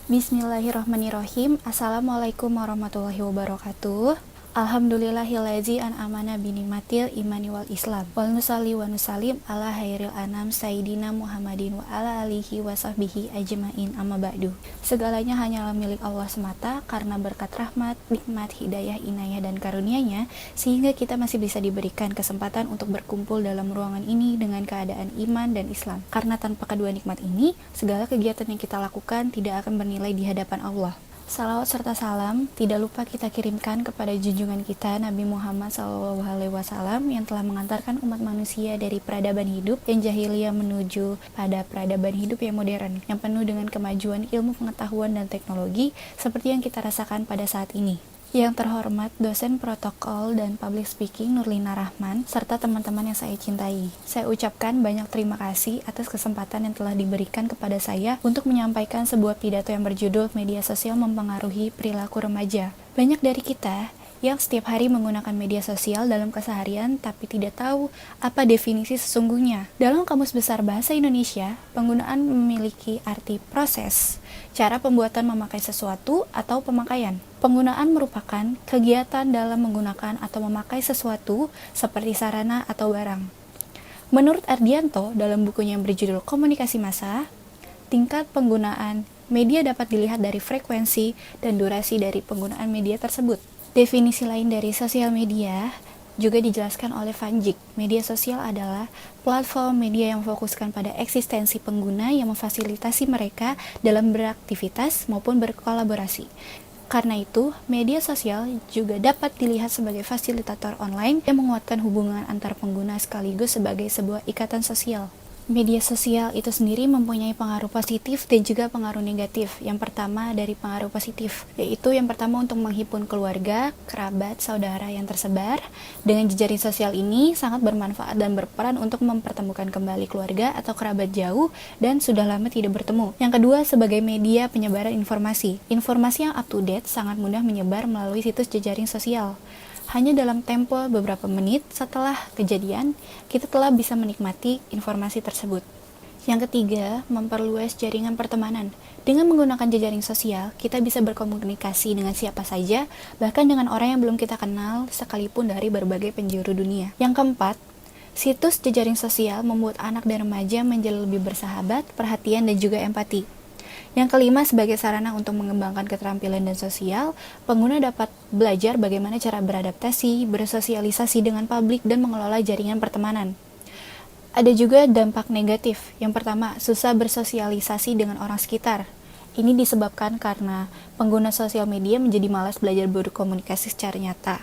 Bismillahirrahmanirrahim. Assalamualaikum warahmatullahi wabarakatuh. Alhamdulillahillazi an'amana binimatil imani wal islam. Wal nusalli wa nusalim ala hairil anam sayyidina Muhammadin wa ala alihi wa sahbihi ajma'in amma ba'du. Segalanya hanyalah milik Allah semata karena berkat rahmat, nikmat, hidayah, inayah dan karunia-Nya sehingga kita masih bisa diberikan kesempatan untuk berkumpul dalam ruangan ini dengan keadaan iman dan Islam. Karena tanpa kedua nikmat ini, segala kegiatan yang kita lakukan tidak akan bernilai di hadapan Allah. Salawat serta salam tidak lupa kita kirimkan kepada junjungan kita Nabi Muhammad SAW yang telah mengantarkan umat manusia dari peradaban hidup yang jahiliyah menuju pada peradaban hidup yang modern, yang penuh dengan kemajuan ilmu pengetahuan dan teknologi seperti yang kita rasakan pada saat ini. Yang terhormat dosen protokol dan public speaking Nurlina Rahman, serta teman-teman yang saya cintai. Saya ucapkan banyak terima kasih atas kesempatan yang telah diberikan kepada saya untuk menyampaikan sebuah pidato yang berjudul Media Sosial Mempengaruhi Perilaku Remaja. Banyak dari kita yang setiap hari menggunakan media sosial dalam keseharian tapi tidak tahu apa definisi sesungguhnya. Dalam Kamus Besar Bahasa Indonesia, penggunaan memiliki arti proses, cara pembuatan memakai sesuatu atau pemakaian. Penggunaan merupakan kegiatan dalam menggunakan atau memakai sesuatu seperti sarana atau barang. Menurut Ardianto dalam bukunya yang berjudul Komunikasi Massa, tingkat penggunaan media dapat dilihat dari frekuensi dan durasi dari penggunaan media tersebut. Definisi lain dari sosial media juga dijelaskan oleh Van Dijk. Media sosial adalah platform media yang fokuskan pada eksistensi pengguna yang memfasilitasi mereka dalam beraktivitas maupun berkolaborasi. Karena itu, media sosial juga dapat dilihat sebagai fasilitator online yang menguatkan hubungan antar pengguna sekaligus sebagai sebuah ikatan sosial. Media sosial itu sendiri mempunyai pengaruh positif dan juga pengaruh negatif. Yang pertama dari pengaruh positif, yaitu yang pertama untuk menghimpun keluarga, kerabat, saudara yang tersebar. Dengan jejaring sosial ini sangat bermanfaat dan berperan untuk mempertemukan kembali keluarga atau kerabat jauh dan sudah lama tidak bertemu. Yang kedua, sebagai media penyebaran informasi. Informasi yang up to date sangat mudah menyebar melalui situs jejaring sosial. Hanya dalam tempo beberapa menit setelah kejadian, kita telah bisa menikmati informasi tersebut. Yang ketiga, memperluas jaringan pertemanan. Dengan menggunakan jejaring sosial, kita bisa berkomunikasi dengan siapa saja, bahkan dengan orang yang belum kita kenal, sekalipun dari berbagai penjuru dunia. Yang keempat, situs jejaring sosial membuat anak dan remaja menjadi lebih bersahabat, perhatian, dan juga empati. Yang kelima, sebagai sarana untuk mengembangkan keterampilan dan sosial, pengguna dapat belajar bagaimana cara beradaptasi, bersosialisasi dengan publik, dan mengelola jaringan pertemanan. Ada juga dampak negatif. Yang pertama, susah bersosialisasi dengan orang sekitar. Ini disebabkan karena pengguna sosial media menjadi malas belajar berkomunikasi secara nyata.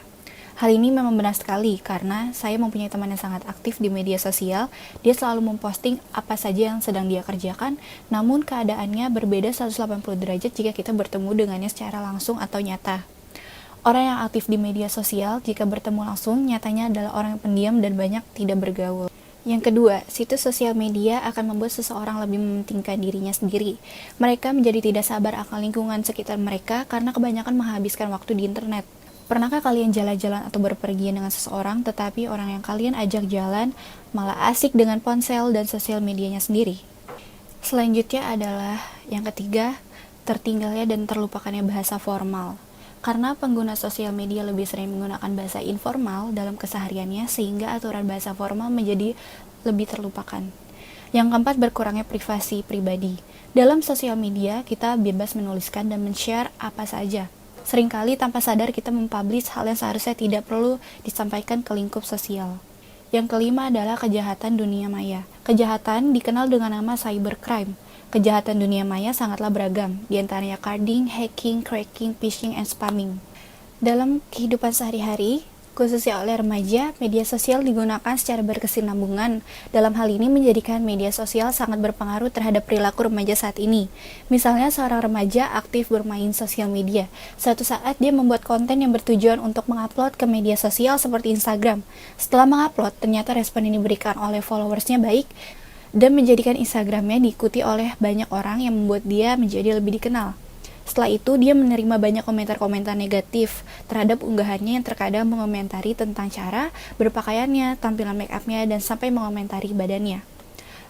Hal ini memang benar sekali karena saya mempunyai teman yang sangat aktif di media sosial. Dia selalu memposting apa saja yang sedang dia kerjakan, namun keadaannya berbeda 180 derajat jika kita bertemu dengannya secara langsung atau nyata. Orang yang aktif di media sosial jika bertemu langsung nyatanya adalah orang yang pendiam dan banyak tidak bergaul. Yang kedua, situs sosial media akan membuat seseorang lebih mementingkan dirinya sendiri. Mereka menjadi tidak sabar akan lingkungan sekitar mereka karena kebanyakan menghabiskan waktu di internet. Pernahkah kalian jalan-jalan atau berpergian dengan seseorang, tetapi orang yang kalian ajak jalan malah asik dengan ponsel dan sosial medianya sendiri? Selanjutnya adalah yang ketiga, tertinggalnya dan terlupakannya bahasa formal. Karena pengguna sosial media lebih sering menggunakan bahasa informal dalam kesehariannya, sehingga aturan bahasa formal menjadi lebih terlupakan. Yang keempat, berkurangnya privasi pribadi. Dalam sosial media, kita bebas menuliskan dan men-share apa saja. Seringkali tanpa sadar kita mempublish hal yang seharusnya tidak perlu disampaikan ke lingkup sosial. Yang kelima adalah kejahatan dunia maya. Kejahatan dikenal dengan nama cybercrime. Kejahatan dunia maya sangatlah beragam, di antaranya carding, hacking, cracking, phishing, and spamming. Dalam kehidupan sehari-hari, khususnya oleh remaja, media sosial digunakan secara berkesinambungan. Dalam hal ini menjadikan media sosial sangat berpengaruh terhadap perilaku remaja saat ini. Misalnya seorang remaja aktif bermain sosial media. Suatu saat dia membuat konten yang bertujuan untuk mengupload ke media sosial seperti Instagram. Setelah mengupload, ternyata respon yang diberikan oleh followersnya baik dan menjadikan Instagramnya diikuti oleh banyak orang yang membuat dia menjadi lebih dikenal. Setelah itu, dia menerima banyak komentar-komentar negatif terhadap unggahannya yang terkadang mengomentari tentang cara berpakaiannya, tampilan make up-nya, dan sampai mengomentari badannya.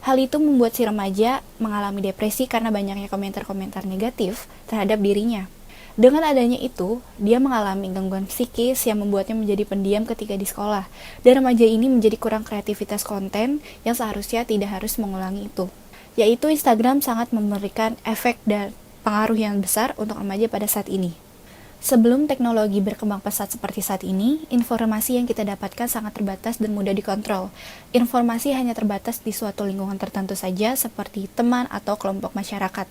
Hal itu membuat si remaja mengalami depresi karena banyaknya komentar-komentar negatif terhadap dirinya. Dengan adanya itu, dia mengalami gangguan psikis yang membuatnya menjadi pendiam ketika di sekolah, dan remaja ini menjadi kurang kreativitas konten yang seharusnya tidak harus mengulangi itu. Yaitu Instagram sangat memberikan efek dan pengaruh yang besar untuk remaja pada saat ini. Sebelum teknologi berkembang pesat seperti saat ini, informasi yang kita dapatkan sangat terbatas dan mudah dikontrol. Informasi hanya terbatas di suatu lingkungan tertentu saja, seperti teman atau kelompok masyarakat.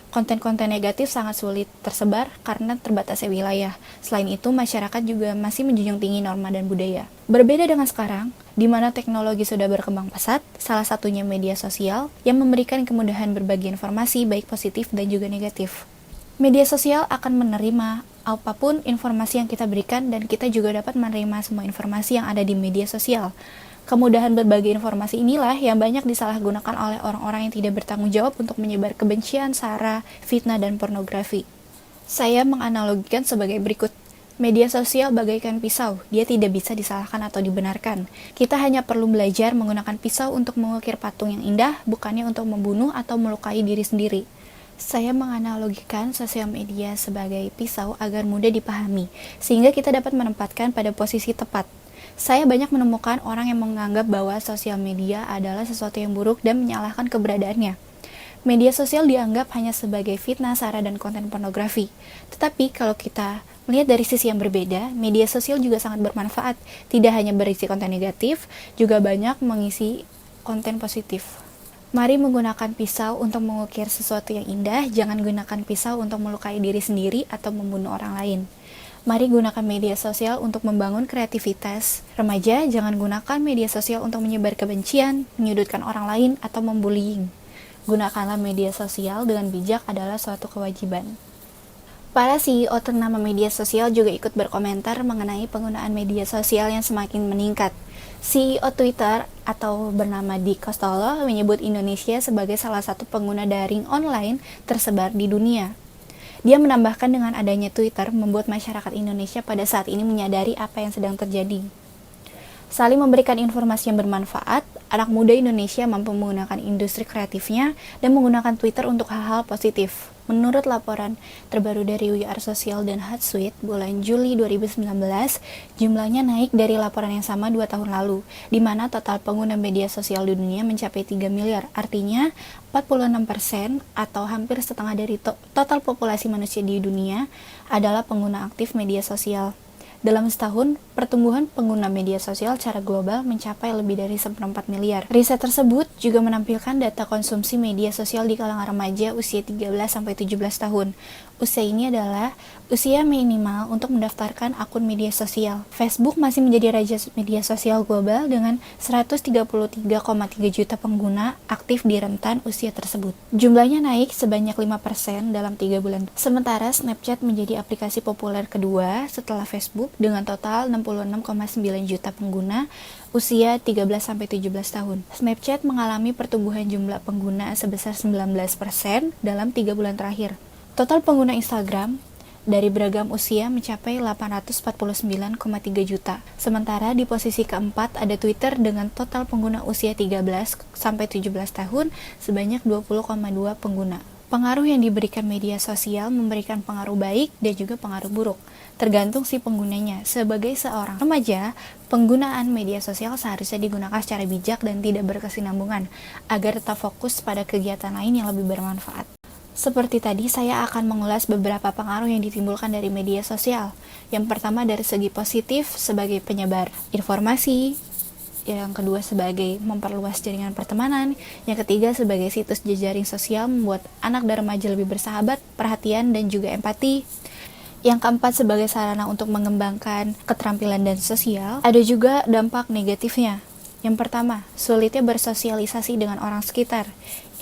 Konten-konten negatif sangat sulit tersebar karena terbatasnya wilayah. Selain itu, masyarakat juga masih menjunjung tinggi norma dan budaya. Berbeda dengan sekarang, di mana teknologi sudah berkembang pesat, salah satunya media sosial yang memberikan kemudahan berbagi informasi baik positif dan juga negatif. Media sosial akan menerima apapun informasi yang kita berikan, dan kita juga dapat menerima semua informasi yang ada di media sosial. Kemudahan berbagi informasi inilah yang banyak disalahgunakan oleh orang-orang yang tidak bertanggung jawab untuk menyebar kebencian, sara, fitnah, dan pornografi. Saya menganalogikan sebagai berikut. Media sosial bagaikan pisau, dia tidak bisa disalahkan atau dibenarkan. Kita hanya perlu belajar menggunakan pisau untuk mengukir patung yang indah, bukannya untuk membunuh atau melukai diri sendiri. Saya menganalogikan sosial media sebagai pisau agar mudah dipahami, sehingga kita dapat menempatkan pada posisi tepat. Saya banyak menemukan orang yang menganggap bahwa sosial media adalah sesuatu yang buruk dan menyalahkan keberadaannya. Media sosial dianggap hanya sebagai fitnah, sara, dan konten pornografi. Tetapi kalau kita melihat dari sisi yang berbeda, media sosial juga sangat bermanfaat. Tidak hanya berisi konten negatif, juga banyak mengisi konten positif. Mari menggunakan pisau untuk mengukir sesuatu yang indah, jangan gunakan pisau untuk melukai diri sendiri atau membunuh orang lain. Mari gunakan media sosial untuk membangun kreativitas. Remaja, jangan gunakan media sosial untuk menyebar kebencian, menyudutkan orang lain, atau membullying. Gunakanlah media sosial dengan bijak adalah suatu kewajiban. Para CEO ternama media sosial juga ikut berkomentar mengenai penggunaan media sosial yang semakin meningkat. CEO Twitter atau bernama Dick Costolo menyebut Indonesia sebagai salah satu pengguna daring online tersebar di dunia. Dia menambahkan dengan adanya Twitter membuat masyarakat Indonesia pada saat ini menyadari apa yang sedang terjadi. Saling memberikan informasi yang bermanfaat, anak muda Indonesia mampu menggunakan industri kreatifnya dan menggunakan Twitter untuk hal-hal positif. Menurut laporan terbaru dari We Are Social dan Hootsuite bulan Juli 2019, jumlahnya naik dari laporan yang sama 2 tahun lalu, di mana total pengguna media sosial di dunia mencapai 3 miliar. Artinya, 46% atau hampir setengah dari total populasi manusia di dunia adalah pengguna aktif media sosial. Dalam setahun, pertumbuhan pengguna media sosial secara global mencapai lebih dari 1,4 miliar. Riset tersebut juga menampilkan data konsumsi media sosial di kalangan remaja usia 13-17 tahun. Usia ini adalah usia minimal untuk mendaftarkan akun media sosial. Facebook masih menjadi raja media sosial global dengan 133,3 juta pengguna aktif di rentan usia tersebut. Jumlahnya naik sebanyak 5% dalam 3 bulan. Sementara Snapchat menjadi aplikasi populer kedua setelah Facebook dengan total 66,9 juta pengguna usia 13-17 tahun. Snapchat mengalami pertumbuhan jumlah pengguna sebesar 19% dalam 3 bulan terakhir. Total pengguna Instagram dari beragam usia mencapai 849,3 juta. Sementara di posisi keempat ada Twitter dengan total pengguna usia 13-17 tahun sebanyak 20,2 pengguna. Pengaruh yang diberikan media sosial memberikan pengaruh baik dan juga pengaruh buruk, tergantung si penggunanya. Sebagai seorang remaja, penggunaan media sosial seharusnya digunakan secara bijak dan tidak berkesinambungan, agar tetap fokus pada kegiatan lain yang lebih bermanfaat. Seperti tadi, saya akan mengulas beberapa pengaruh yang ditimbulkan dari media sosial. Yang pertama dari segi positif sebagai penyebar informasi, yang kedua sebagai memperluas jaringan pertemanan, yang ketiga sebagai situs jejaring sosial membuat anak dan remaja lebih bersahabat, perhatian, dan juga empati. Yang keempat sebagai sarana untuk mengembangkan keterampilan dan sosial. Ada juga dampak negatifnya. Yang pertama, sulitnya bersosialisasi dengan orang sekitar.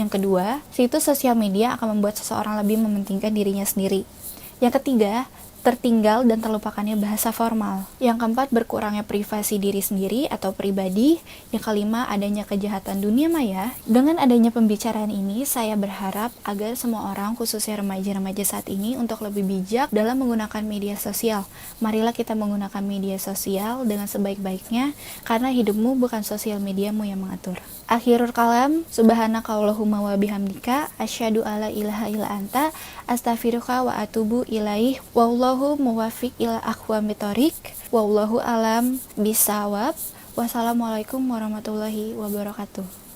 Yang kedua, situs sosial media akan membuat seseorang lebih mementingkan dirinya sendiri. Yang ketiga, tertinggal dan terlupakannya bahasa formal. Yang keempat, berkurangnya privasi diri sendiri atau pribadi. Yang kelima, adanya kejahatan dunia maya. Dengan adanya pembicaraan ini, saya berharap agar semua orang, khususnya remaja-remaja saat ini, untuk lebih bijak dalam menggunakan media sosial. Marilah kita menggunakan media sosial dengan sebaik-baiknya, karena hidupmu bukan sosial mediamu yang mengatur. Akhirul kalam, subhanakallahumma wa bihamdika, asyhadu alla ilaha illa anta, astaghfiruka wa atubu ilaih, wallahu muwaffiq ila aqwamit thoriq, wallahu alam bisawab. Wassalamualaikum warahmatullahi wabarakatuh.